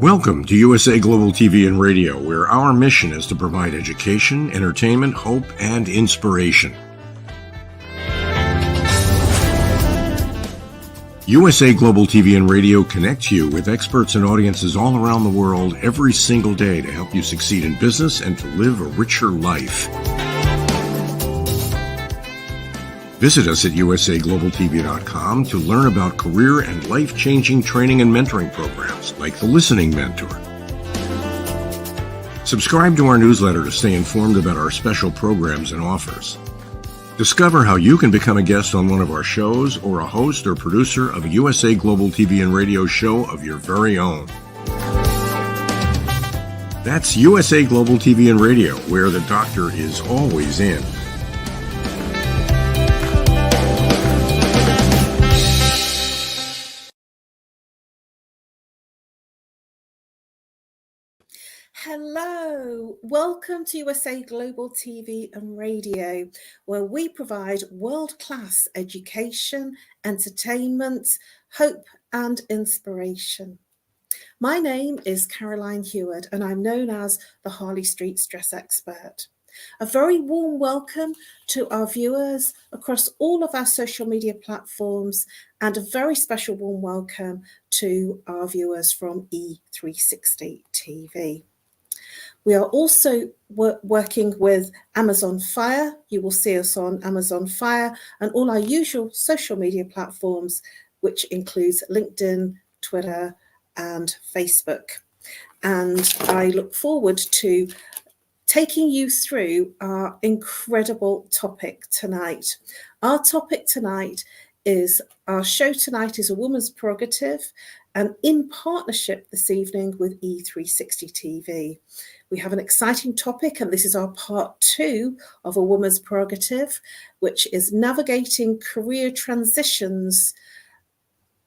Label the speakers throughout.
Speaker 1: Welcome to USA Global TV and Radio, where our mission is to provide education, entertainment, hope, and inspiration. USA Global TV and Radio connects you with experts and audiences all around the world every single day to help you succeed in business and to live a richer life. Visit us at usaglobaltv.com to learn about career and life-changing training and mentoring programs like the Listening Mentor. Subscribe to our newsletter to stay informed about our special programs and offers. Discover how you can become a guest on one of our shows or a host or producer of a USA Global TV and Radio show of your very own. That's USA Global TV and Radio, where the doctor is always in.
Speaker 2: Hello, welcome to USA Global TV and Radio, where we provide world-class education, entertainment, hope and inspiration. My name is Caroline Heward and I'm known as the Harley Street Stress Expert. A very warm welcome to our viewers across all of our social media platforms and a very special warm welcome to our viewers from E360 TV. We are also working with Amazon Fire. You will see us on Amazon Fire and all our usual social media platforms, which includes LinkedIn, Twitter, and Facebook. And I look forward to taking you through our incredible topic tonight. Our topic tonight is, our show tonight is A Woman's Prerogative, and in partnership this evening with E360 TV. We have an exciting topic, and this is our part 2 of A Woman's Prerogative, which is navigating career transitions,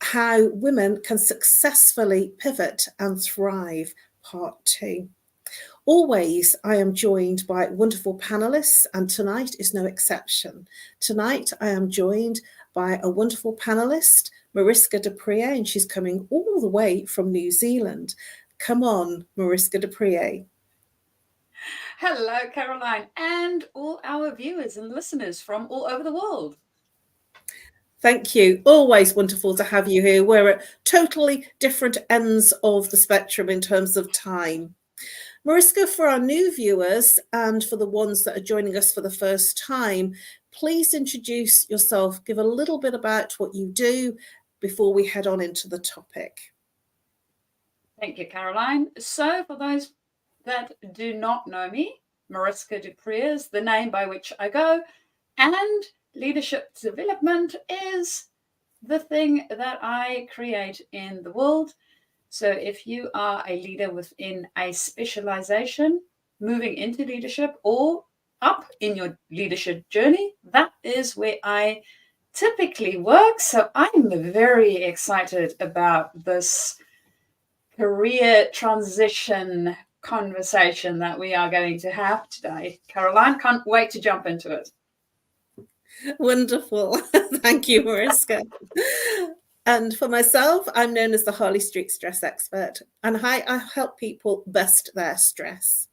Speaker 2: how women can successfully pivot and thrive, part 2. Always, I am joined by wonderful panelists, and tonight is no exception. Tonight, I am joined by a wonderful panelist, Mariska de Pree, and she's coming all the way from New Zealand. Come on, Mariska de Pree.
Speaker 3: Hello, Caroline, and all our viewers and listeners from all over the world.
Speaker 2: Thank you. Always wonderful to have you here. We're at totally different ends of the spectrum in terms of time. Mariska, for our new viewers and for the ones that are joining us for the first time, please introduce yourself, give a little bit about what you do before we head on into the topic.
Speaker 3: Thank you, Caroline. So for those that do not know me, Mariska de Pree is the name by which I go, and leadership development is the thing that I create in the world. So if you are a leader within a specialization, moving into leadership, or up in your leadership journey, that is where I typically work. So I'm very excited about this career transition conversation that we are going to have today. Caroline, can't wait to jump into it.
Speaker 2: Wonderful. Thank you, Mariska. And for myself, I'm known as the Harley Street Stress Expert, and I help people bust their stress.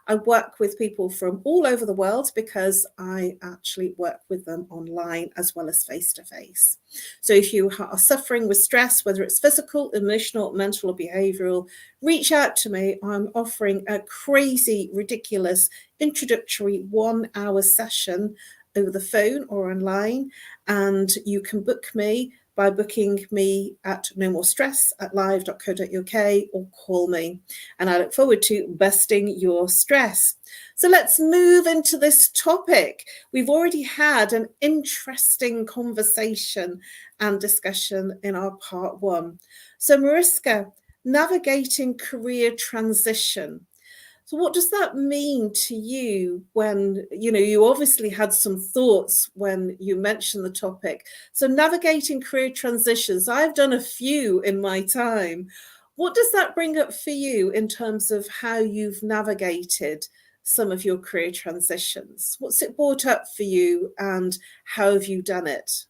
Speaker 2: I work with people from all over the world because I actually work with them online as well as face-to-face. So if you are suffering with stress, whether it's physical, emotional, mental, or behavioral, reach out to me. I'm offering a crazy, ridiculous introductory 1-hour session over the phone or online, and you can book me by booking me at nomorestress@live.co.uk or call me. And I look forward to busting your stress. So let's move into this topic. We've already had an interesting conversation and discussion in our part 1. So Mariska, navigating career transition. So what does that mean to you when, you obviously had some thoughts when you mentioned the topic. So navigating career transitions, I've done a few in my time. What does that bring up for you in terms of how you've navigated some of your career transitions? What's it brought up for you and how have you done it?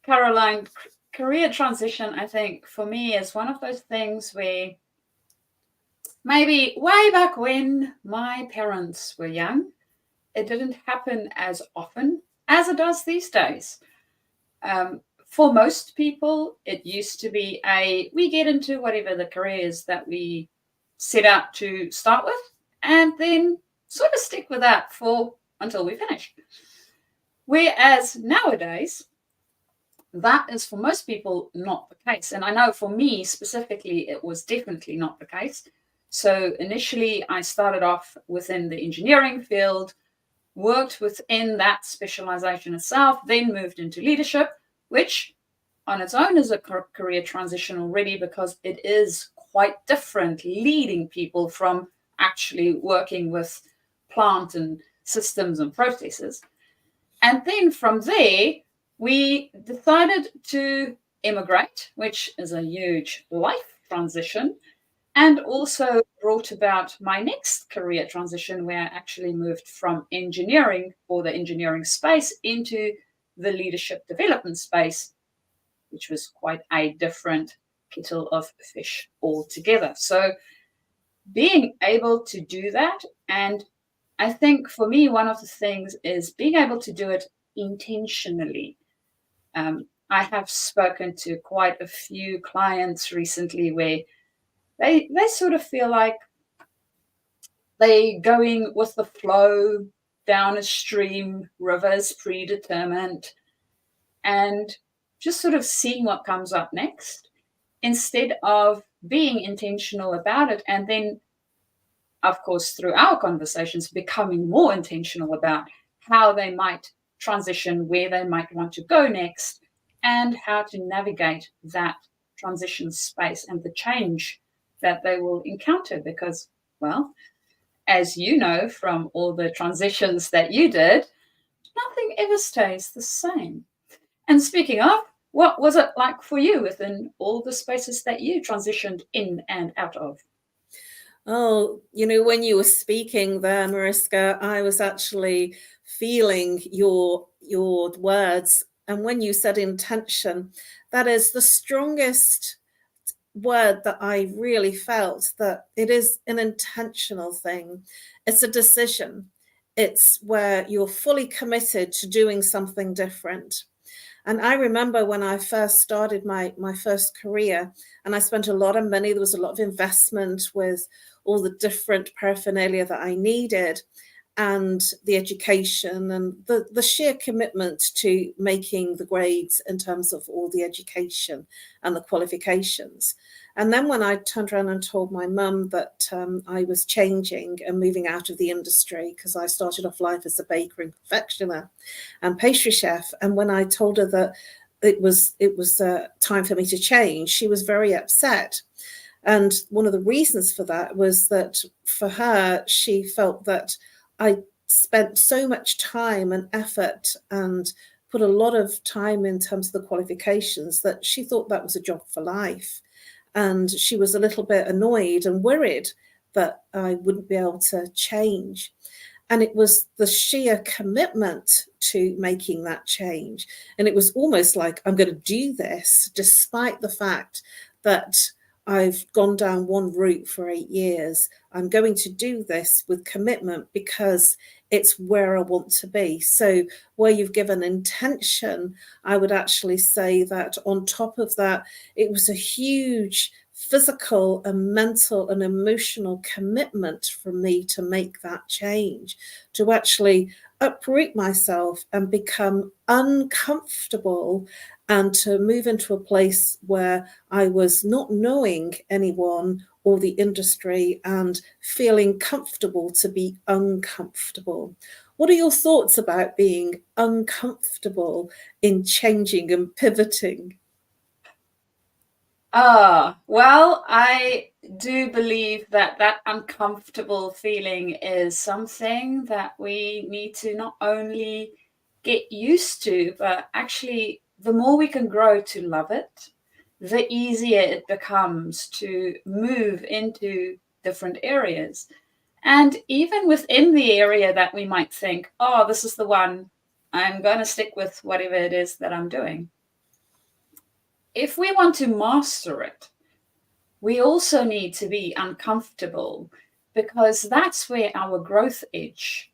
Speaker 3: Caroline, career transition, I think for me is one of those things where maybe way back when my parents were young, it didn't happen as often as it does these days. For most people, it used to be we get into whatever the careers that we set out to start with, and then sort of stick with that until we finish. Whereas nowadays, that is for most people not the case. And I know for me specifically, it was definitely not the case. So initially, I started off within the engineering field, worked within that specialization itself, then moved into leadership, which on its own is a career transition already because it is quite different leading people from actually working with plant and systems and processes. And then from there, we decided to immigrate, which is a huge life transition, and also brought about my next career transition where I actually moved from engineering or the engineering space into the leadership development space, which was quite a different kettle of fish altogether. So being able to do that, and I think for me, one of the things is being able to do it intentionally. I have spoken to quite a few clients recently where they sort of feel like they're going with the flow down a stream, rivers predetermined, and just sort of seeing what comes up next instead of being intentional about it. And then, of course, through our conversations, becoming more intentional about how they might transition, where they might want to go next, and how to navigate that transition space and the change that they will encounter. Because, well, as you know from all the transitions that you did, nothing ever stays the same. And speaking of, what was it like for you within all the spaces that you transitioned in and out of?
Speaker 2: Oh, when you were speaking there, Mariska, I was actually feeling your words. And when you said intention, that is the strongest word that I really felt, that it is an intentional thing. It's a decision. It's where you're fully committed to doing something different. And I remember when I first started my first career, and I spent a lot of money, there was a lot of investment with all the different paraphernalia that I needed, and the education and the sheer commitment to making the grades in terms of all the education and the qualifications. And then when I turned around and told my mum that I was changing and moving out of the industry, because I started off life as a baker and confectioner and pastry chef, and when I told her that it was time for me to change, she was very upset. And one of the reasons for that was that for her, she felt that I spent so much time and effort and put a lot of time in terms of the qualifications that she thought that was a job for life. And she was a little bit annoyed and worried that I wouldn't be able to change. And it was the sheer commitment to making that change. And it was almost like, I'm going to do this despite the fact that I've gone down one route for 8 years. I'm going to do this with commitment because it's where I want to be. So where you've given intention, I would actually say that on top of that, it was a huge physical and mental and emotional commitment for me to make that change, to actually uproot myself and become uncomfortable and to move into a place where I was not knowing anyone or the industry and feeling comfortable to be uncomfortable. What are your thoughts about being uncomfortable in changing and pivoting?
Speaker 3: Well, I do believe that that uncomfortable feeling is something that we need to not only get used to, but actually the more we can grow to love it, the easier it becomes to move into different areas. And even within the area that we might think, oh, this is the one, I'm going to stick with whatever it is that I'm doing. If we want to master it, we also need to be uncomfortable, because that's where our growth edge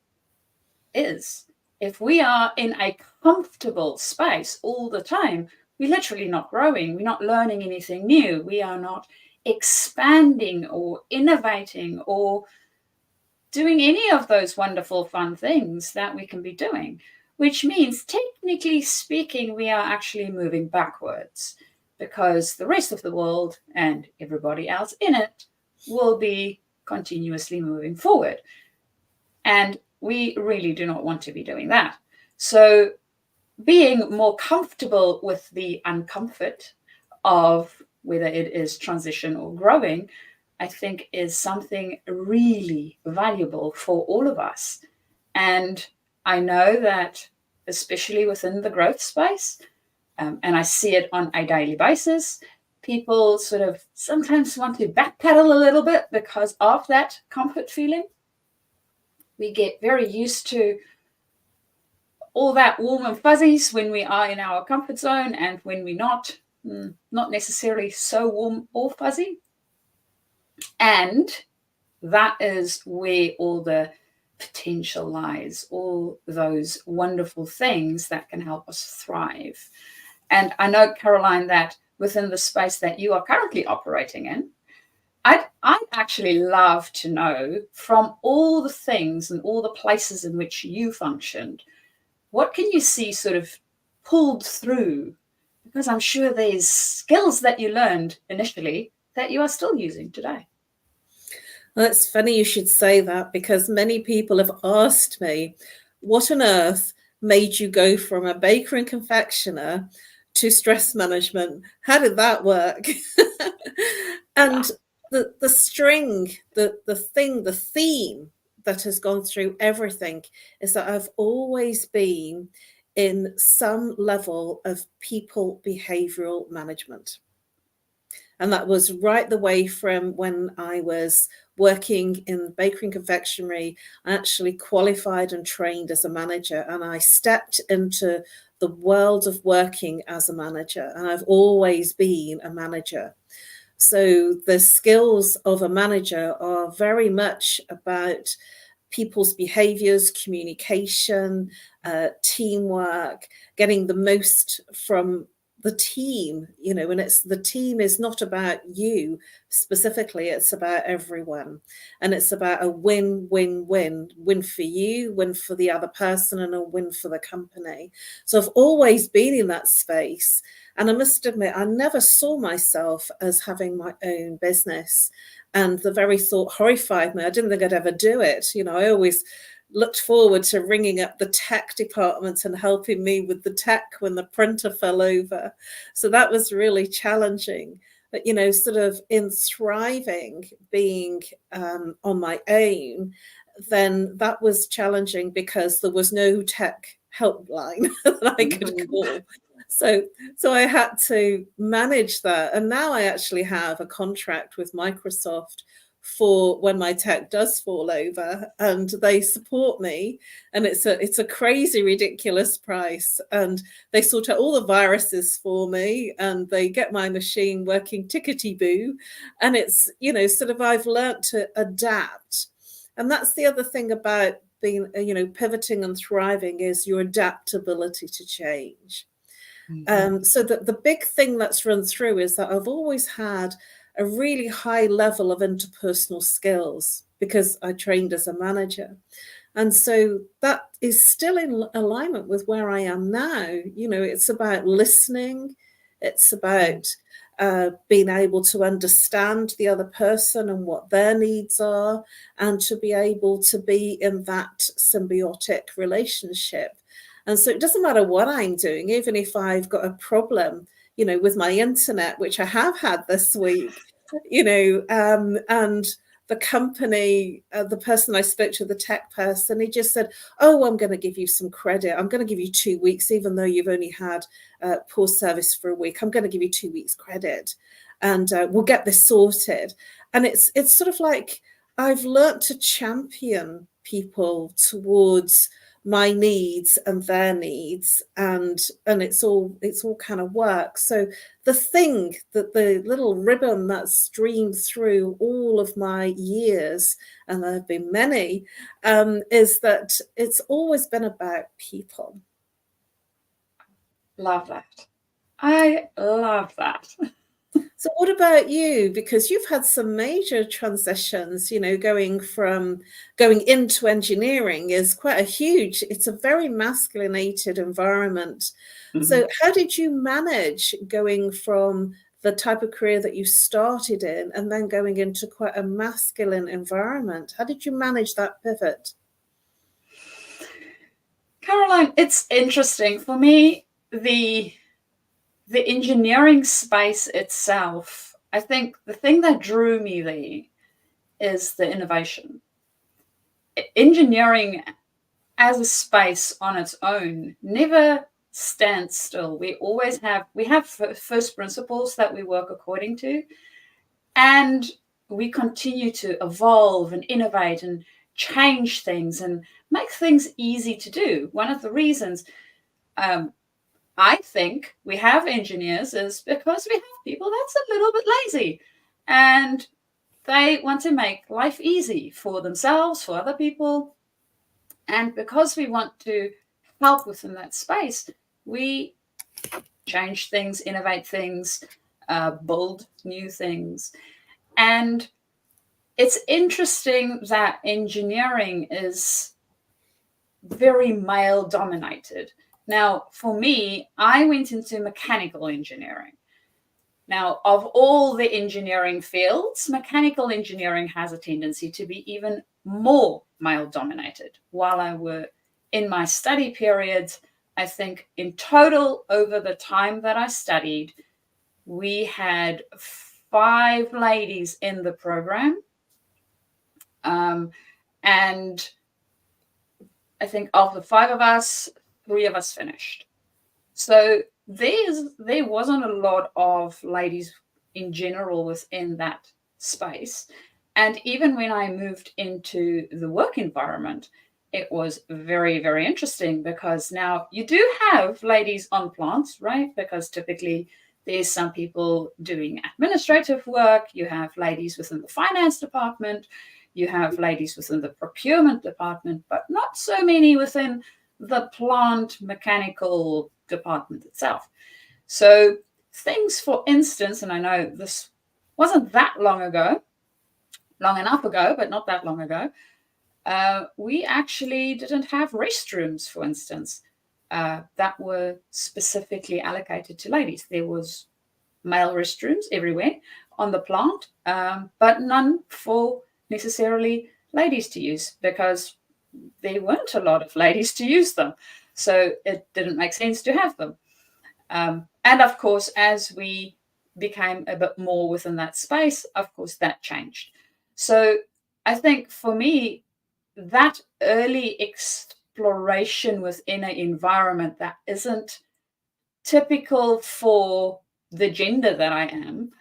Speaker 3: is. If we are in a comfortable space all the time, we're literally not growing. We're not learning anything new. We are not expanding or innovating or doing any of those wonderful, fun things that we can be doing, which means, technically speaking, we are actually moving backwards, because the rest of the world and everybody else in it will be continuously moving forward. And we really do not want to be doing that. So being more comfortable with the uncomfort of whether it is transition or growing, I think is something really valuable for all of us. And I know that, especially within the growth space, and I see it on a daily basis, people sort of sometimes want to backpedal a little bit because of that comfort feeling. We get very used to all that warm and fuzzies when we are in our comfort zone, and when we're not necessarily so warm or fuzzy. And that is where all the potential lies, all those wonderful things that can help us thrive. And I know, Caroline, that within the space that you are currently operating in, I'd actually love to know, from all the things and all the places in which you functioned, what can you see sort of pulled through? Because I'm sure there's skills that you learned initially that you are still using today.
Speaker 2: Well, it's funny you should say that, because many people have asked me, what on earth made you go from a baker and confectioner to stress management? How did that work? And the string, the theme that has gone through everything is that I've always been in some level of people behavioral management. And that was right the way from when I was working in bakery and confectionery. I actually qualified and trained as a manager, and I stepped into the world of working as a manager, and I've always been a manager. So the skills of a manager are very much about people's behaviors, communication, teamwork, getting the most from the team, you know, and it's the team is not about you specifically, it's about everyone. And it's about a win for you, win for the other person, and a win for the company. So I've always been in that space. And I must admit, I never saw myself as having my own business. And the very thought horrified me. I didn't think I'd ever do it. You know, I always looked forward to ringing up the tech department and helping me with the tech when the printer fell over. So that was really challenging. But, you know, sort of in thriving, being on my own, then that was challenging because there was no tech helpline that I could call. So I had to manage that. And now I actually have a contract with Microsoft for when my tech does fall over, and they support me, and it's a crazy, ridiculous price, and they sort out all the viruses for me, and they get my machine working tickety-boo. And it's, you know, sort of, I've learned to adapt. And that's the other thing about being, you know, pivoting and thriving, is your adaptability to change. So that the big thing that's run through is that I've always had a really high level of interpersonal skills because I trained as a manager. And so that is still in alignment with where I am now. You know, it's about listening. It's about being able to understand the other person and what their needs are, and to be able to be in that symbiotic relationship. And so it doesn't matter what I'm doing, even if I've got a problem, you know, with my internet, which I have had this week, you know, and the company, the person I spoke to, the tech person, he just said, oh, I'm going to give you some credit. I'm going to give you 2 weeks, even though you've only had poor service for a week. I'm going to give you 2 weeks credit, and we'll get this sorted. And it's sort of like I've learned to champion people towards my needs and their needs, and it's all kind of work. So the thing that the little ribbon that streamed through all of my years, and there have been many, is that it's always been about people.
Speaker 3: Love that. I love that.
Speaker 2: So what about you? Because you've had some major transitions, you know, going into engineering is quite a huge, it's a very masculinated environment. So how did you manage going from the type of career that you started in and then going into quite a masculine environment? How did you manage that pivot?
Speaker 3: Caroline, it's interesting. For me, the engineering space itself, I think the thing that drew me there is the innovation. Engineering as a space on its own never stands still. We have first principles that we work according to, and we continue to evolve and innovate and change things and make things easy to do. One of the reasons I think we have engineers is because we have people that's a little bit lazy, and they want to make life easy for themselves, for other people. And because we want to help within that space, we change things, innovate things, build new things. And it's interesting that engineering is very male dominated. Now, for me, I went into mechanical engineering. Now, of all the engineering fields, mechanical engineering has a tendency to be even more male dominated. While I were in my study periods, I think in total over the time that I studied, we had 5 ladies in the program. And I think of the 5 of us, 3 of us finished. So there wasn't a lot of ladies in general within that space. And even when I moved into the work environment, it was very, very interesting, because now you do have ladies on plants, right? Because typically there's some people doing administrative work. You have ladies within the finance department. You have ladies within the procurement department, but not so many within the plant mechanical department itself. So things, for instance, and I know this wasn't that long ago, long enough ago, but not that long ago, we actually didn't have restrooms, for instance, that were specifically allocated to ladies. There was male restrooms everywhere on the plant, but none for necessarily ladies to use, because there weren't a lot of ladies to use them. So it didn't make sense to have them. And of course, as we became a bit more within that space, of course, that changed. So I think for me, that early exploration within an environment that isn't typical for the gender that I am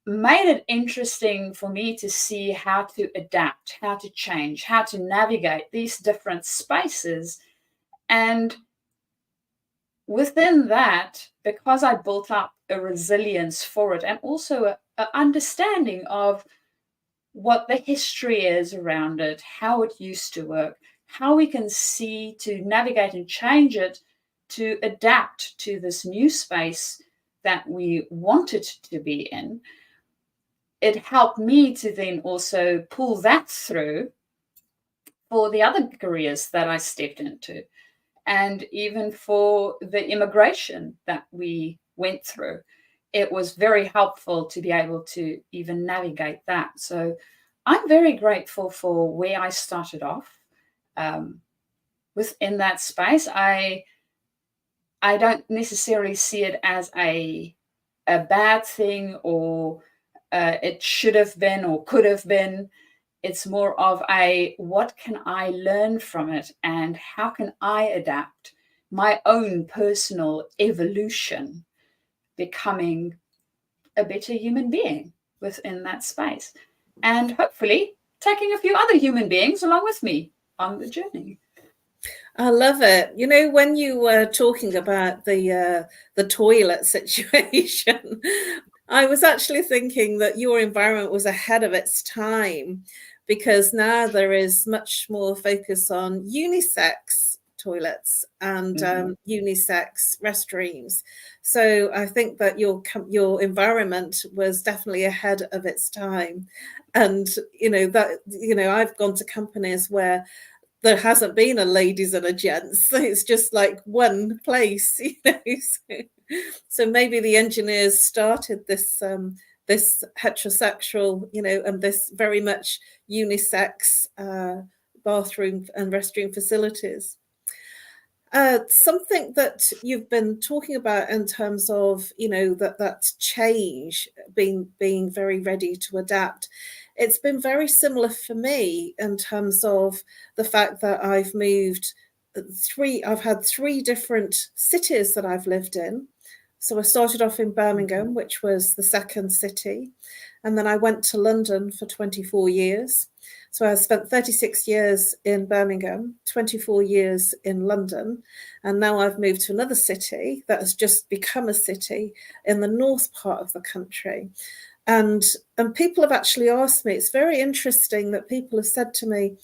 Speaker 3: made it interesting for me to see how to adapt, how to change, how to navigate these different spaces. And within that, because I built up a resilience for it and also an understanding of what the history is around it, how it used to work, how we can see to navigate and change it to adapt to this new space that we wanted to be in, it helped me to then also pull that through for the other careers that I stepped into, and even for the immigration that we went through. It was very helpful to be able to even navigate that. So I'm very grateful for where I started off within that space. I don't necessarily see it as a bad thing, or it should have been or could have been. It's more of a, what can I learn from it and how can I adapt my own personal evolution, becoming a better human being within that space, and hopefully taking a few other human beings along with me on the journey.
Speaker 2: I love it. You know, when you were talking about the toilet situation, I was actually thinking that your environment was ahead of its time, because now there is much more focus on unisex toilets and unisex restrooms. So I think that your environment was definitely ahead of its time. And I've gone to companies where there hasn't been a ladies and a gents. It's just like one place, So maybe the engineers started this this heterosexual, and this very much unisex bathroom and restroom facilities. Something that you've been talking about in terms of, that change, being very ready to adapt. It's been very similar for me in terms of the fact that I've had three different cities that I've lived in. So I started off in Birmingham, which was the second city. And then I went to London for 24 years. So I spent 36 years in Birmingham, 24 years in London. And now I've moved to another city that has just become a city in the north part of the country. And people have actually asked me, it's very interesting that people have said to me,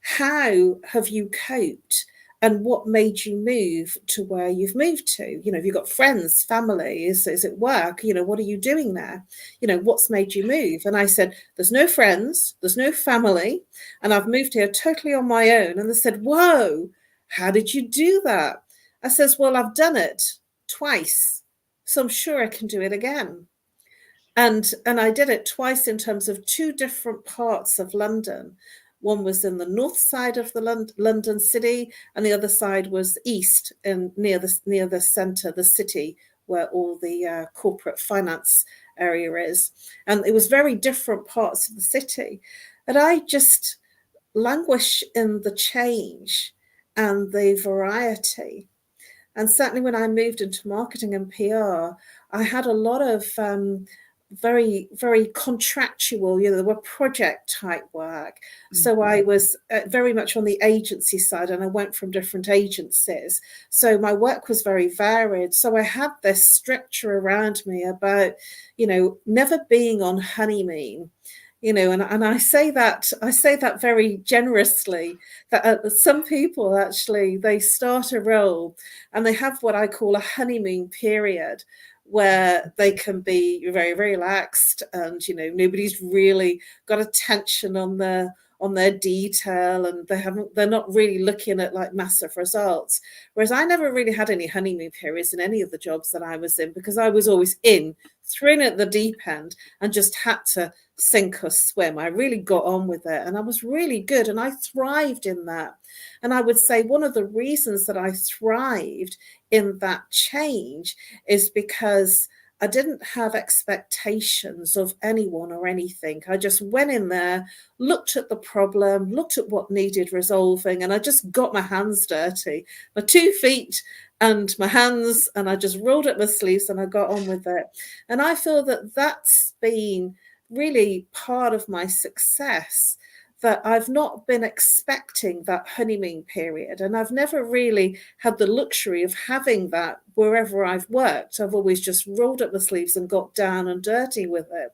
Speaker 2: how have you coped? And what made you move to where you've moved to? Have you got friends, family? Is it work? What are you doing there? What's made you move? And I said, there's no friends, there's no family, and I've moved here totally on my own. And they said, whoa, how did you do that? I says, well, I've done it twice, so I'm sure I can do it again. And I did it twice in terms of two different parts of London. One was in the north side of the London city, and the other side was east, and near the centre, the city where all the corporate finance area is. And it was very different parts of the city. And I just languish in the change and the variety. And certainly when I moved into marketing and PR, I had a lot of very, very contractual, there were project type work. So I was very much on the agency side, and I went from different agencies. So my work was very varied. So I had this structure around me about, never being on honeymoon. And I say that very generously, that some people actually, they start a role and they have what I call a honeymoon period, where they can be very, very relaxed, and nobody's really got attention on their detail, and they're not really looking at like massive results. Whereas I never really had any honeymoon periods in any of the jobs that I was in, because I was always thrown at the deep end and just had to sink or swim. I really got on with it, and I was really good, and I thrived in that. And I would say one of the reasons that I thrived in that change is because I didn't have expectations of anyone or anything. I just went in there, looked at the problem, looked at what needed resolving, and I just got my hands dirty, my 2 feet and my hands, and I just rolled up my sleeves and I got on with it. And I feel that that's been really part of my success, that I've not been expecting that honeymoon period. And I've never really had the luxury of having that wherever I've worked. I've always just rolled up the sleeves and got down and dirty with it.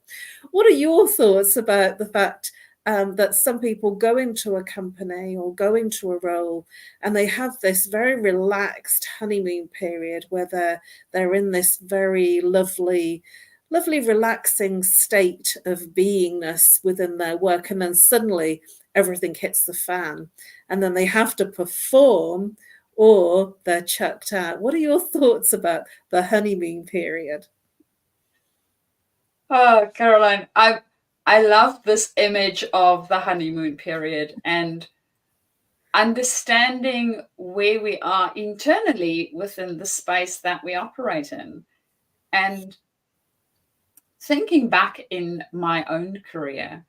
Speaker 2: What are your thoughts about the fact that some people go into a company or go into a role and they have this very relaxed honeymoon period where they're in this very lovely, relaxing state of beingness within their work, and then suddenly everything hits the fan and then they have to perform or they're chucked out? What are your thoughts about the honeymoon period?
Speaker 3: Oh, Caroline, I love this image of the honeymoon period and understanding where we are internally within the space that we operate in. And thinking back in my own career,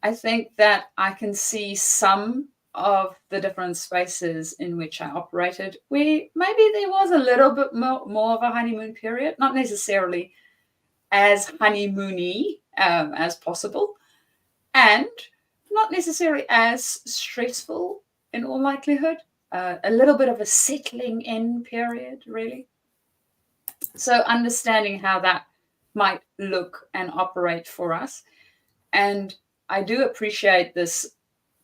Speaker 3: I think that I can see some of the different spaces in which I operated where maybe there was a little bit more of a honeymoon period, not necessarily as honeymoony as possible, and not necessarily as stressful in all likelihood, a little bit of a settling in period, really. So understanding how that might look and operate for us. And I do appreciate this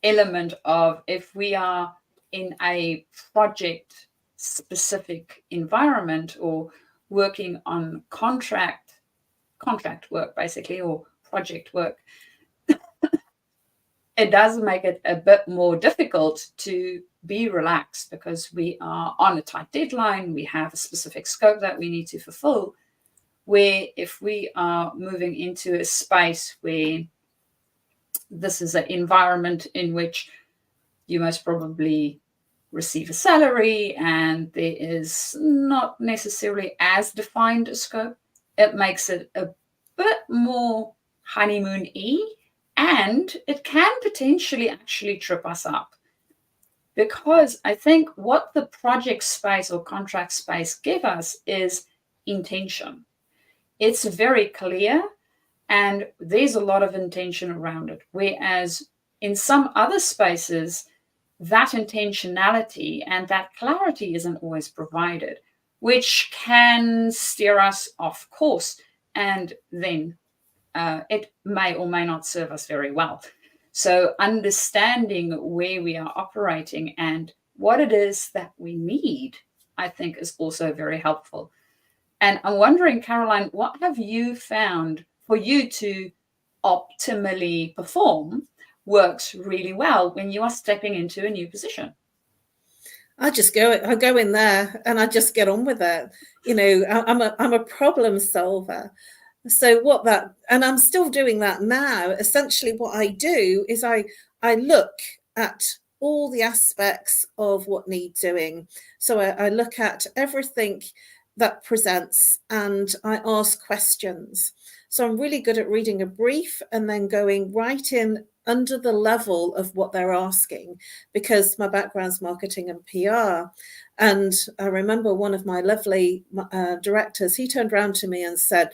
Speaker 3: element of, if we are in a project specific environment or working on contract work basically, or project work, it does make it a bit more difficult to be relaxed because we are on a tight deadline, we have a specific scope that we need to fulfill. Where if we are moving into a space where this is an environment in which you most probably receive a salary and there is not necessarily as defined a scope, it makes it a bit more honeymoon-y, and it can potentially actually trip us up. Because I think what the project space or contract space give us is intention. It's very clear and there's a lot of intention around it. Whereas in some other spaces, that intentionality and that clarity isn't always provided, which can steer us off course. And then it may or may not serve us very well. So understanding where we are operating and what it is that we need, I think, is also very helpful. And I'm wondering, Caroline, what have you found for you to optimally perform works really well when you are stepping into a new position?
Speaker 2: I go in there and I just get on with it. You know, I'm a problem solver. So and I'm still doing that now. Essentially what I do is I look at all the aspects of what needs doing. So I look at everything that presents and I ask questions. So I'm really good at reading a brief and then going right in under the level of what they're asking, because my background's marketing and PR. And I remember one of my lovely directors, he turned around to me and said,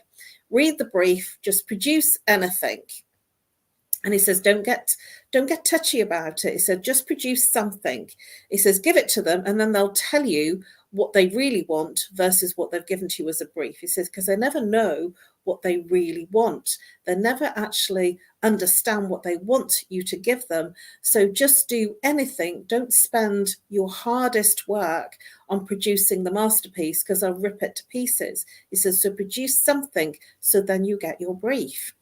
Speaker 2: read the brief, just produce anything. And he says, don't get touchy about it. He said, just produce something. He says, give it to them and then they'll tell you what they really want versus what they've given to you as a brief. He says, because they never know what they really want. They never actually understand what they want you to give them. So just do anything. Don't spend your hardest work on producing the masterpiece because I'll rip it to pieces. He says, so produce something so then you get your brief.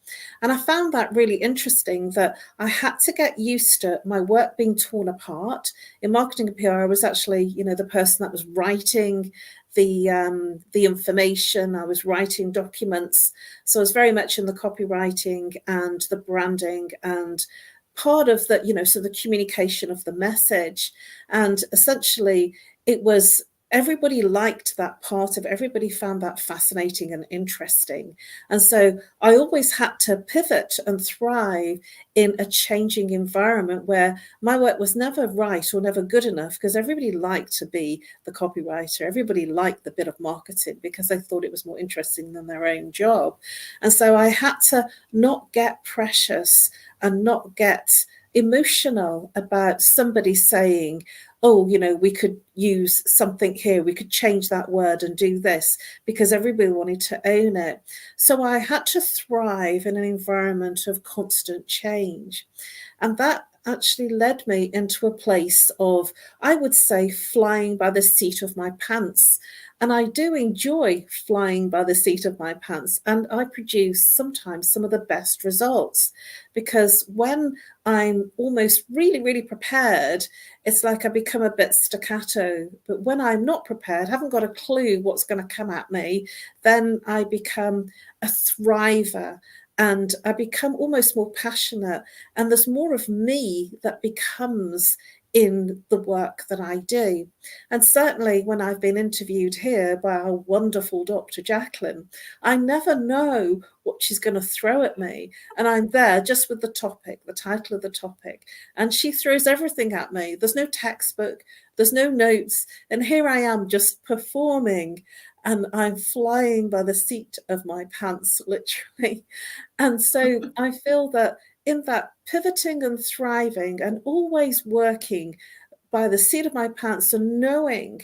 Speaker 2: And I found that really interesting, that I had to get used to my work being torn apart. In marketing and PR, I was actually, you know, the person that was writing the information. I was writing documents. So I was very much in the copywriting and the branding and part of the, you know, so the communication of the message. And essentially it was everybody liked that part of it. Everybody found that fascinating and interesting. And so I always had to pivot and thrive in a changing environment where my work was never right or never good enough, because everybody liked to be the copywriter. Everybody liked the bit of marketing because they thought it was more interesting than their own job. And so I had to not get precious and not get emotional about somebody saying, oh, you know, we could use something here, we could change that word and do this, because everybody wanted to own it. So I had to thrive in an environment of constant change. And that actually led me into a place of, I would say, flying by the seat of my pants. And I do enjoy flying by the seat of my pants, and I produce sometimes some of the best results, because when I'm almost really, really prepared, it's like I become a bit staccato. But when I'm not prepared, haven't got a clue what's going to come at me, then I become a thriver. And I become almost more passionate, and there's more of me that becomes in the work that I do. And certainly when I've been interviewed here by our wonderful Dr. JACALYN, I never know what she's going to throw at me. And I'm there just with the topic, the title of the topic, and she throws everything at me. There's no textbook, there's no notes. And here I am just performing, and I'm flying by the seat of my pants, literally. And so I feel that in that pivoting and thriving and always working by the seat of my pants, and knowing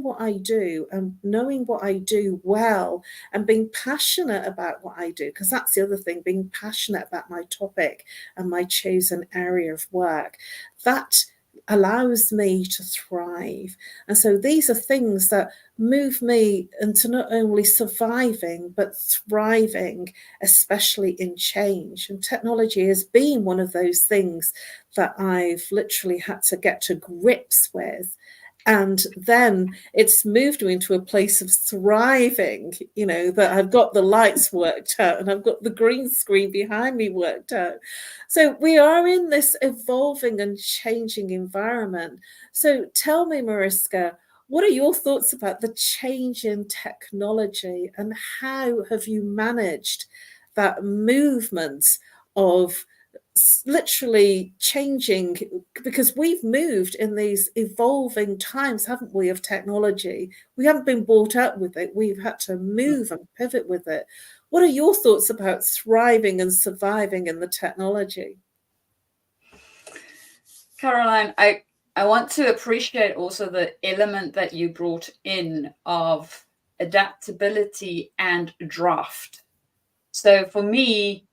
Speaker 2: what I do and knowing what I do well, and being passionate about what I do, because that's the other thing, being passionate about my topic and my chosen area of work, that allows me to thrive. And so these are things that move me into not only surviving but thriving, especially in change. And technology has been one of those things that I've literally had to get to grips with. And then it's moved me into a place of thriving, you know, that I've got the lights worked out and I've got the green screen behind me worked out. So we are in this evolving and changing environment. So tell me, Mariska, what are your thoughts about the change in technology, and how have you managed that movement of literally changing, because we've moved in these evolving times, haven't we, of technology? We haven't been brought up with it. We've had to move and pivot with it. What are your thoughts about thriving and surviving in the technology?
Speaker 3: Caroline, I want to appreciate also the element that you brought in of adaptability and draft. So for me,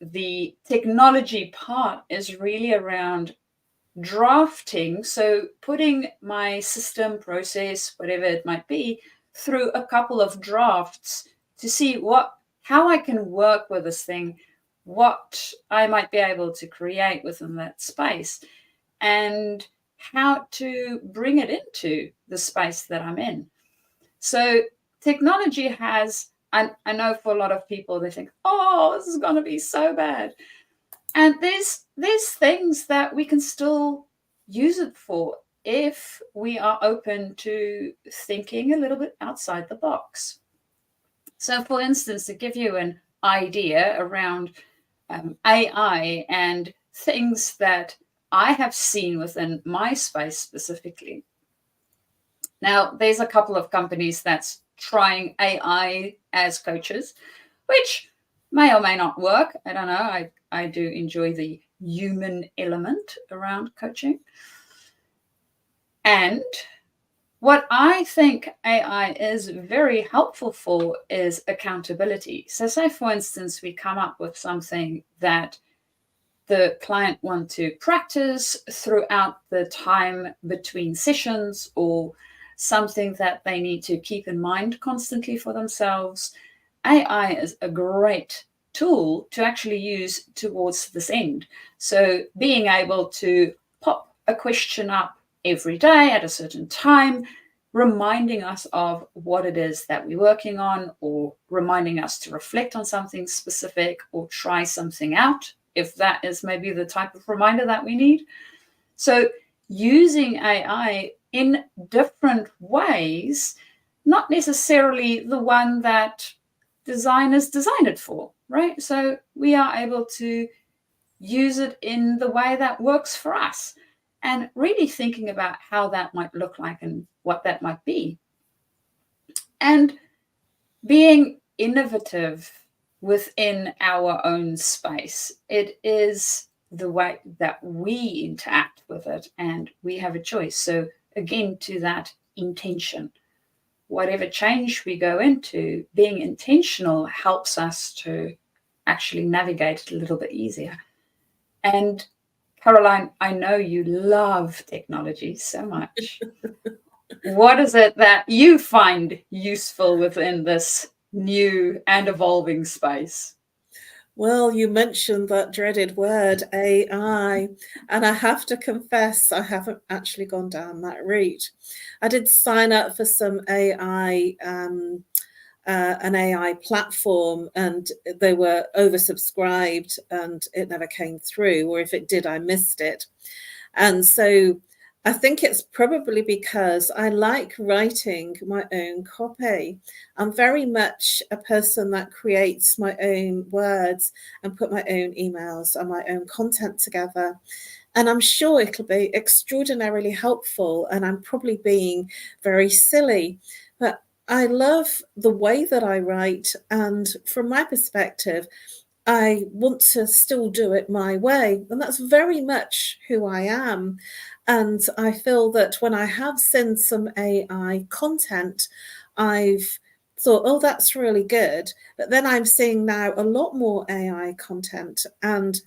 Speaker 3: the technology part is really around drafting. So putting my system, process, whatever it might be, through a couple of drafts to see how I can work with this thing, what I might be able to create within that space, and how to bring it into the space that I'm in. So technology has, I know for a lot of people, they think, oh, this is going to be so bad. And there's things that we can still use it for if we are open to thinking a little bit outside the box. So for instance, to give you an idea around AI and things that I have seen within my space specifically. Now, there's a couple of companies that's trying AI as coaches, which may or may not work. I don't know. I do enjoy the human element around coaching. And what I think AI is very helpful for is accountability. So say, for instance, we come up with something that the client want to practice throughout the time between sessions, or something that they need to keep in mind constantly for themselves. AI is a great tool to actually use towards this end. So being able to pop a question up every day at a certain time, reminding us of what it is that we're working on, or reminding us to reflect on something specific or try something out, if that is maybe the type of reminder that we need. So using AI in different ways, not necessarily the one that designers design it for, right? So we are able to use it in the way that works for us, and really thinking about how that might look like and what that might be. And being innovative within our own space. It is the way that we interact with it, and we have a choice. So again, to that intention, whatever change we go into, being intentional helps us to actually navigate it a little bit easier. And Caroline, I know you love technology so much. What is it that you find useful within this new and evolving space?
Speaker 2: Well, you mentioned that dreaded word, AI, and I have to confess I haven't actually gone down that route. I did sign up for some AI, an AI platform, and they were oversubscribed and it never came through, or if it did, I missed it. And so I think it's probably because I like writing my own copy. I'm very much a person that creates my own words and put my own emails and my own content together. And I'm sure it'll be extraordinarily helpful, and I'm probably being very silly, but I love the way that I write. And from my perspective, I want to still do it my way. And that's very much who I am. And I feel that when I have seen some AI content, I've thought, oh, that's really good. But then I'm seeing now a lot more AI content, and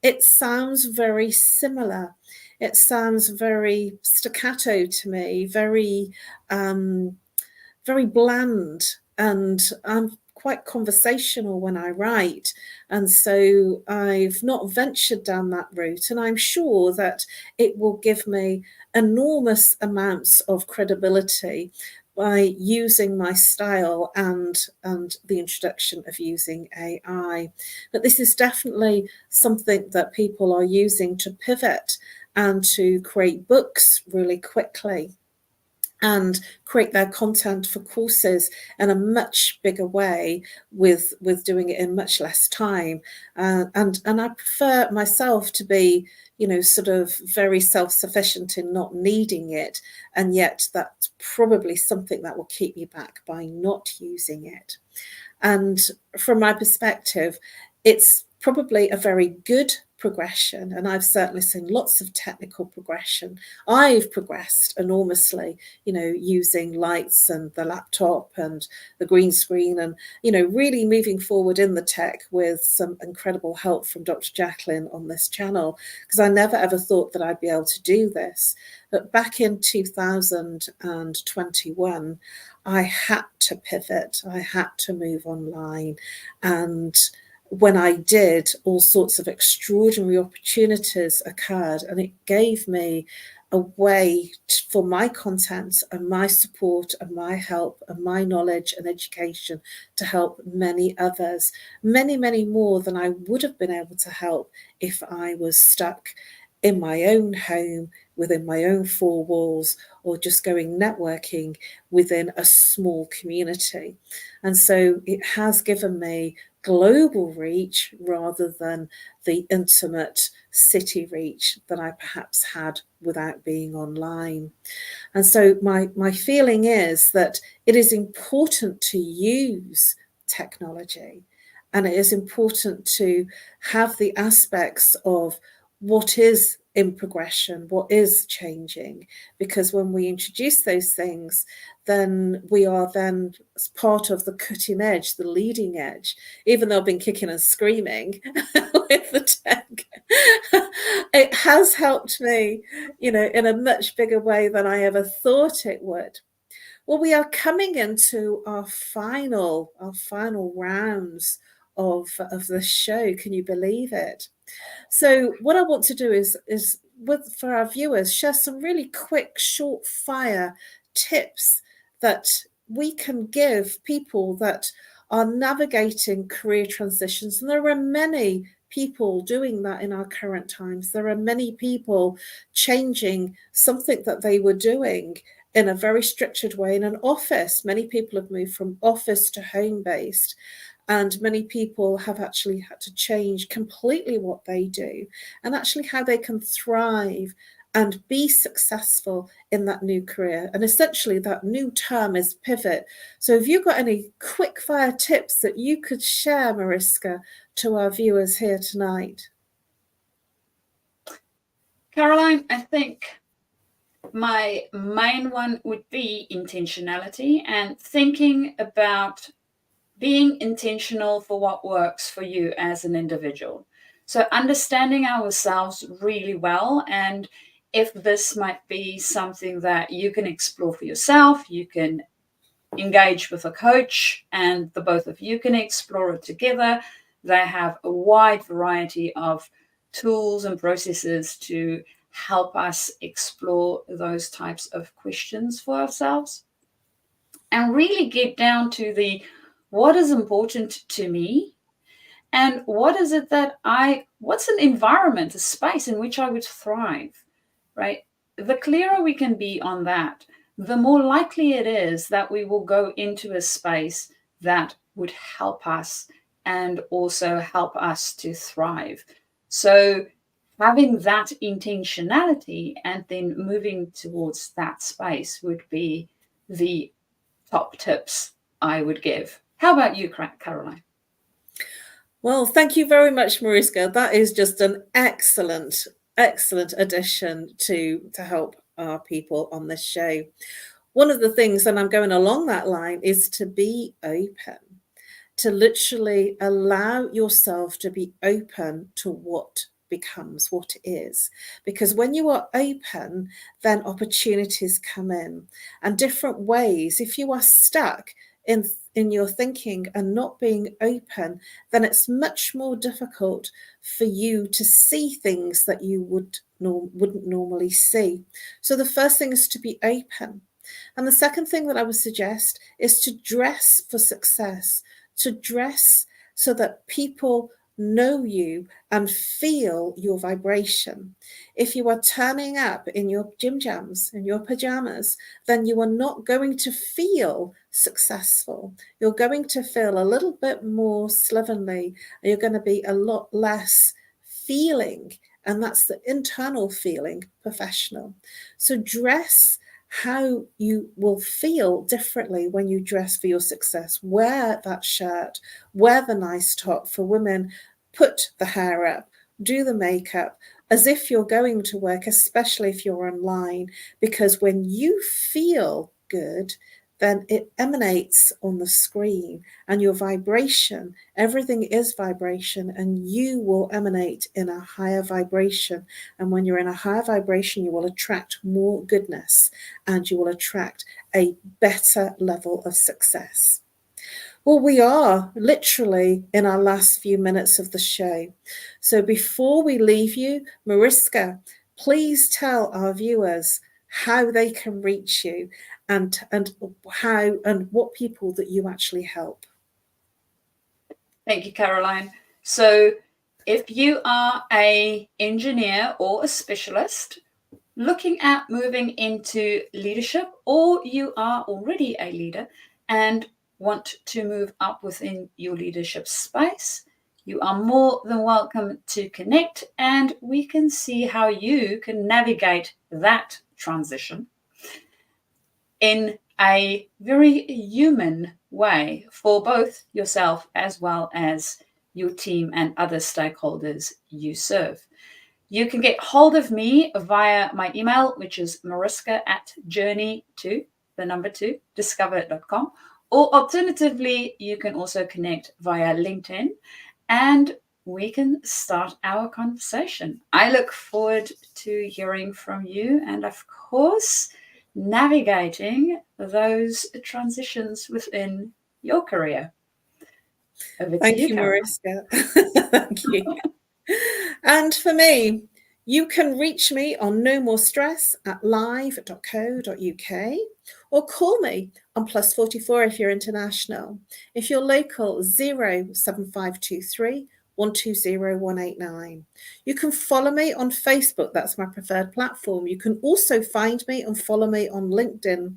Speaker 2: it sounds very similar. It sounds very staccato to me, very, very bland. And I'm quite conversational when I write. And so I've not ventured down that route. And I'm sure that it will give me enormous amounts of credibility by using my style and the introduction of using AI. But this is definitely something that people are using to pivot and to create books really quickly and create their content for courses in a much bigger way, with doing it in much less time. And I prefer myself to be, you know, sort of very self-sufficient in not needing it. And yet that's probably something that will keep me back by not using it. And from my perspective, it's probably a very good progression, and I've certainly seen lots of technical progression. I've progressed enormously, you know, using lights and the laptop and the green screen, and, you know, really moving forward in the tech with some incredible help from Dr. JACALYN on this channel, because I never ever thought that I'd be able to do this. But back in 2021, I had to pivot, I had to move online. And when I did, all sorts of extraordinary opportunities occurred, and it gave me a way for my content and my support and my help and my knowledge and education to help many others, many, many more than I would have been able to help if I was stuck in my own home, within my own four walls, or just going networking within a small community. And so it has given me global reach rather than the intimate city reach that I perhaps had without being online. And so my feeling is that it is important to use technology, and it is important to have the aspects of what is in progression, what is changing, because when we introduce those things, then we are then part of the cutting edge, the leading edge, even though I've been kicking and screaming with the tech. It has helped me, you know, in a much bigger way than I ever thought it would. Well, we are coming into our final rounds of the show. Can you believe it? So what I want to do is for our viewers, share some really quick, short fire tips that we can give people that are navigating career transitions. And there are many people doing that in our current times. There are many people changing something that they were doing in a very structured way in an office. Many people have moved from office to home-based, and many people have actually had to change completely what they do and actually how they can thrive and be successful in that new career. And essentially that new term is pivot. So have you got any quick fire tips that you could share, Mariska, to our viewers here tonight?
Speaker 3: Caroline, I think my main one would be intentionality and thinking about being intentional for what works for you as an individual. So understanding ourselves really well, and if this might be something that you can explore for yourself, you can engage with a coach and the both of you can explore it together. They have a wide variety of tools and processes to help us explore those types of questions for ourselves and really get down to the what is important to me and what is it that what's an environment, a space in which I would thrive, right? The clearer we can be on that, the more likely it is that we will go into a space that would help us and also help us to thrive. So having that intentionality and then moving towards that space would be the top tips I would give. How about you, Caroline?
Speaker 2: Well, thank you very much, Mariska. That is just an excellent addition to help our people on this show. One of the things, and I'm going along that line, is to be open, to literally allow yourself to be open to what becomes, what is. Because when you are open, then opportunities come in and different ways. If you are stuck in your thinking and not being open, then it's much more difficult for you to see things that you wouldn't normally see. So the first thing is to be open. And the second thing that I would suggest is to dress for success, to dress so that people know you and feel your vibration. If you are turning up in your gym jams, in your pajamas, then you are not going to feel successful. You're going to feel a little bit more slovenly, and you're going to be a lot less feeling, and that's the internal feeling, professional. So dress how you will feel differently when you dress for your success. Wear that shirt, wear the nice top. For women, put the hair up, do the makeup as if you're going to work, especially if you're online, because when you feel good, then it emanates on the screen and your vibration, everything is vibration, and you will emanate in a higher vibration. And when you're in a higher vibration, you will attract more goodness and you will attract a better level of success. Well, we are literally in our last few minutes of the show. So before we leave you, Mariska, please tell our viewers how they can reach you and how and what people that you actually help.
Speaker 3: Thank you, Caroline. So if you are an engineer or a specialist looking at moving into leadership, or you are already a leader and want to move up within your leadership space, you are more than welcome to connect, and we can see how you can navigate that transition in a very human way for both yourself as well as your team and other stakeholders you serve. You can get hold of me via my email, which is mariska@journey2discover.com, or alternatively, you can also connect via LinkedIn and we can start our conversation. I look forward to hearing from you and, of course, navigating those transitions within your career.
Speaker 2: Thank you, Mariska. Thank you. And for me, you can reach me on No More Stress at live.co.uk or call me on +44 if you're international. If you're local, 07523 120189. You can follow me on Facebook. That's my preferred platform. You can also find me and follow me on LinkedIn.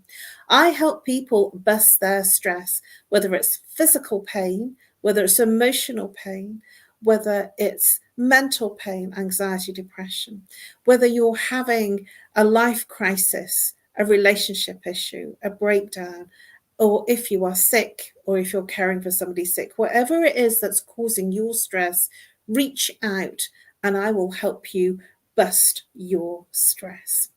Speaker 2: I help people bust their stress, whether it's physical pain, whether it's emotional pain, whether it's mental pain, anxiety, depression, whether you're having a life crisis, a relationship issue, a breakdown, or if you are sick, or if you're caring for somebody sick, whatever it is that's causing your stress, reach out and I will help you bust your stress.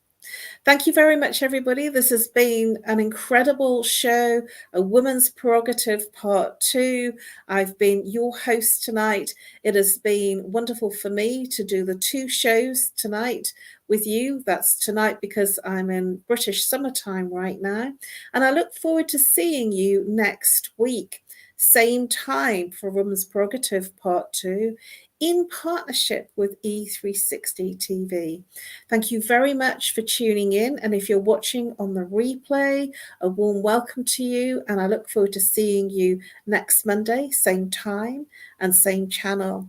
Speaker 2: Thank you very much, everybody. This has been an incredible show, a Woman's Prerogative Part 2. I've been your host tonight. It has been wonderful for me to do the 2 shows tonight with you. That's tonight because I'm in British summertime right now. And I look forward to seeing you next week. Same time for Women's Prerogative Part 2 in partnership with E360 TV. Thank you very much for tuning in. And if you're watching on the replay, a warm welcome to you. And I look forward to seeing you next Monday, same time and same channel.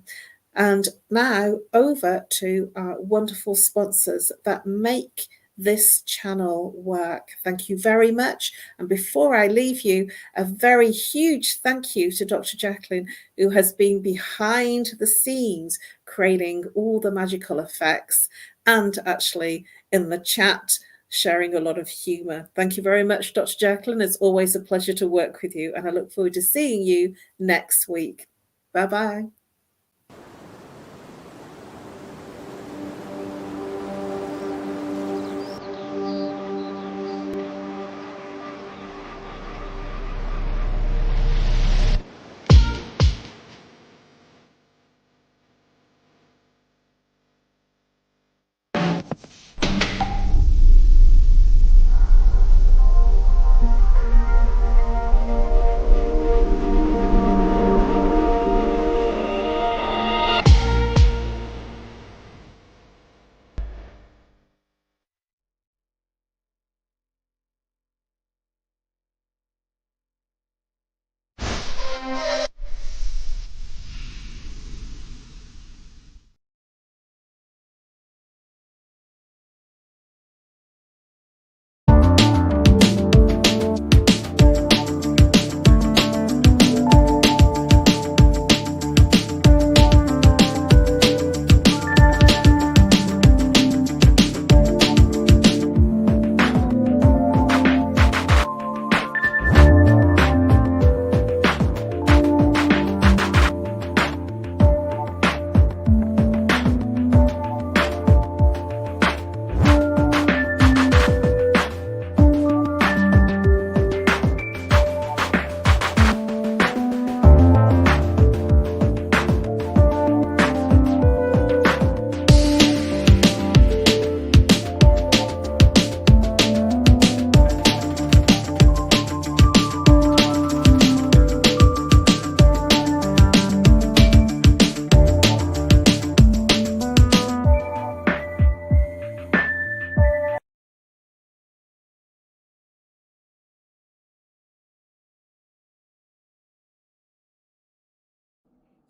Speaker 2: And now over to our wonderful sponsors that make this channel work. Thank you very much. And before I leave you, a very huge thank you to Dr. JACALYN, who has been behind the scenes creating all the magical effects and actually in the chat sharing a lot of humor. Thank you very much, Dr. JACALYN. It's always a pleasure to work with you, and I look forward to seeing you next week. Bye-bye.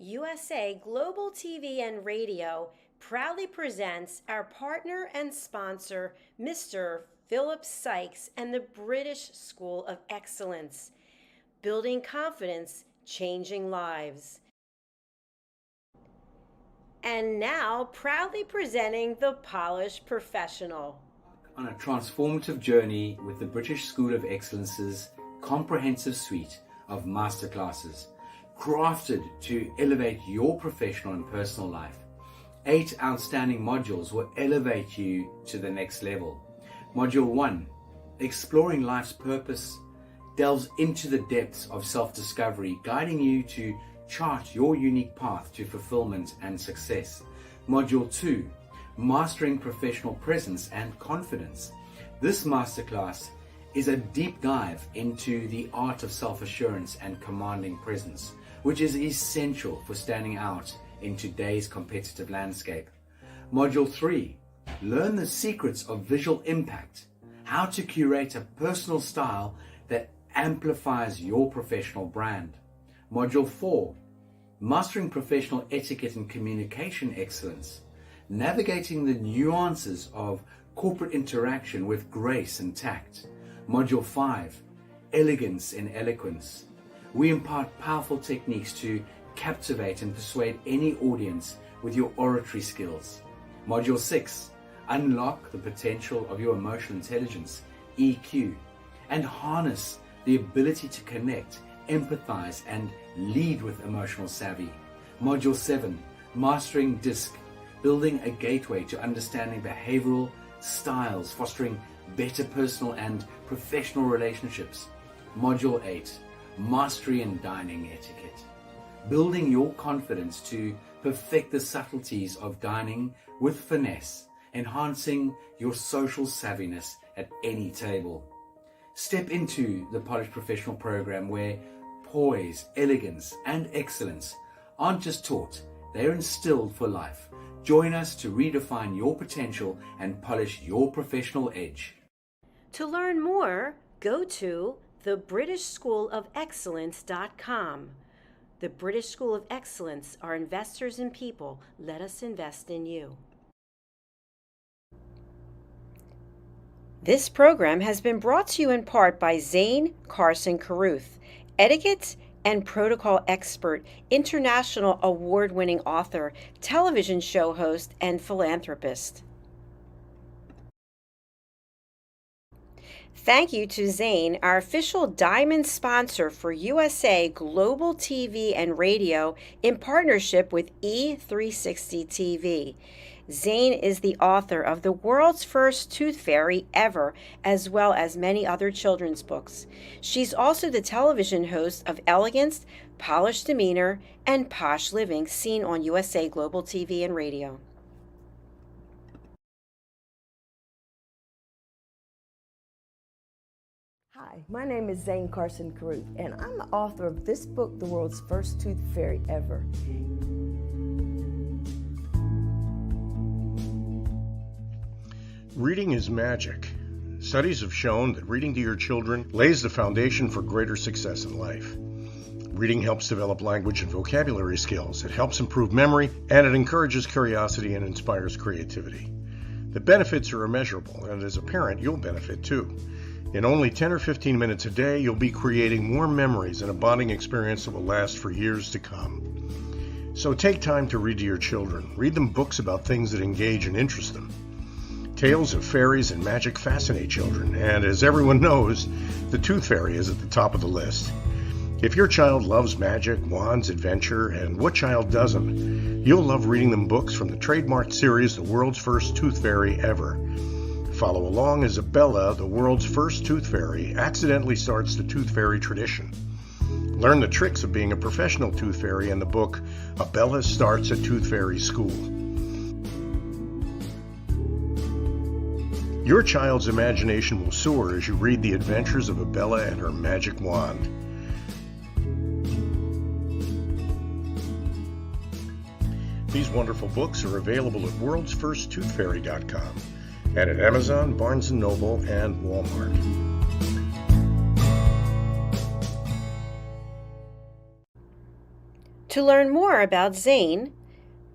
Speaker 4: USA Global TV and Radio proudly presents our partner and sponsor, Mr. Philip Sykes and the British School of Excellence, building confidence, changing lives. And now, proudly presenting the Polished Professional.
Speaker 5: On a transformative journey with the British School of Excellence's comprehensive suite of masterclasses, crafted to elevate your professional and personal life. 8 outstanding modules will elevate you to the next level. Module 1, Exploring Life's Purpose, delves into the depths of self-discovery, guiding you to chart your unique path to fulfillment and success. Module 2, Mastering Professional Presence and Confidence. This masterclass is a deep dive into the art of self-assurance and commanding presence, which is essential for standing out in today's competitive landscape. Module 3, Learn the secrets of visual impact, how to curate a personal style that amplifies your professional brand. Module 4, mastering professional etiquette and communication excellence, navigating the nuances of corporate interaction with grace and tact. Module 5, elegance and eloquence. We impart powerful techniques to captivate and persuade any audience with your oratory skills. Module 6, unlock the potential of your emotional intelligence, EQ, and harness the ability to connect, empathize, and lead with emotional savvy. Module 7, mastering DISC, building a gateway to understanding behavioral styles, fostering better personal and professional relationships. Module 8, mastery in dining etiquette, building your confidence to perfect the subtleties of dining with finesse, enhancing your social savviness at any table. Step into the Polished Professional program where poise, elegance, and excellence aren't just taught, they're instilled for life. Join us to redefine your potential and polish your professional edge.
Speaker 4: To learn more, go to thebritishschoolofexcellence.com. The British School of Excellence are investors in people. Let us invest in you. This program has been brought to you in part by Zane Carson Carruth, etiquette and protocol expert, international award-winning author, television show host, and philanthropist. Thank you to Zane, our official diamond sponsor for USA Global TV and Radio in partnership with E360 TV. Zane is the author of The World's First Tooth Fairy Ever, as well as many other children's books. She's also the television host of Elegance, Polished Demeanor, and Posh Living, seen on USA Global TV and Radio.
Speaker 6: Hi, my name is Zane Carson Carruth, and I'm the author of this book, The World's First Tooth Fairy Ever.
Speaker 1: Reading is magic. Studies have shown that reading to your children lays the foundation for greater success in life. Reading helps develop language and vocabulary skills. It helps improve memory, and it encourages curiosity and inspires creativity. The benefits are immeasurable, and as a parent, you'll benefit too. In only 10 or 15 minutes a day, you'll be creating more memories and a bonding experience that will last for years to come. So take time to read to your children. Read them books about things that engage and interest them. Tales of fairies and magic fascinate children, and as everyone knows, the Tooth Fairy is at the top of the list. If your child loves magic, wands, adventure, and what child doesn't, you'll love reading them books from the trademarked series The World's First Tooth Fairy Ever. Follow along as Abella, the world's first tooth fairy, accidentally starts the tooth fairy tradition. Learn the tricks of being a professional tooth fairy in the book Abella Starts a Tooth Fairy School. Your child's imagination will soar as you read the adventures of Abella and her magic wand. These wonderful books are available at worldsfirsttoothfairy.com and at Amazon, Barnes & Noble, and Walmart.
Speaker 4: To learn more about Zane,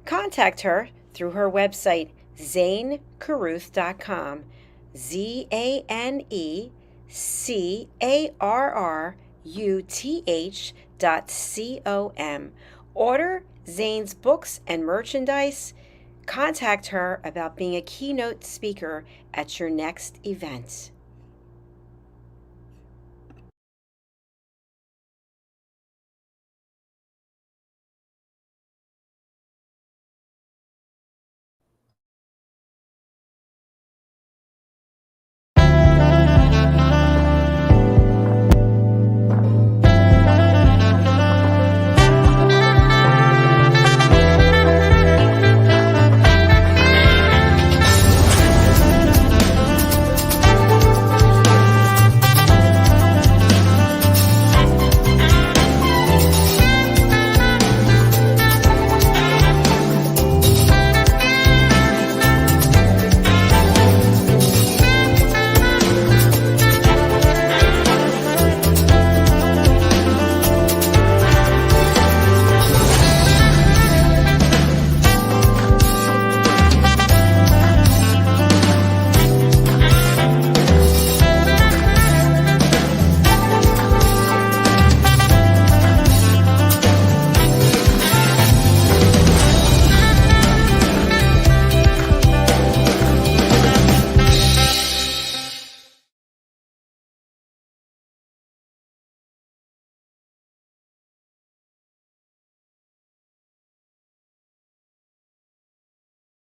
Speaker 4: contact her through her website, zanecarruth.com, ZANECARRUTH.com. Order Zane's books and merchandise. Contact her about being a keynote speaker at your next event.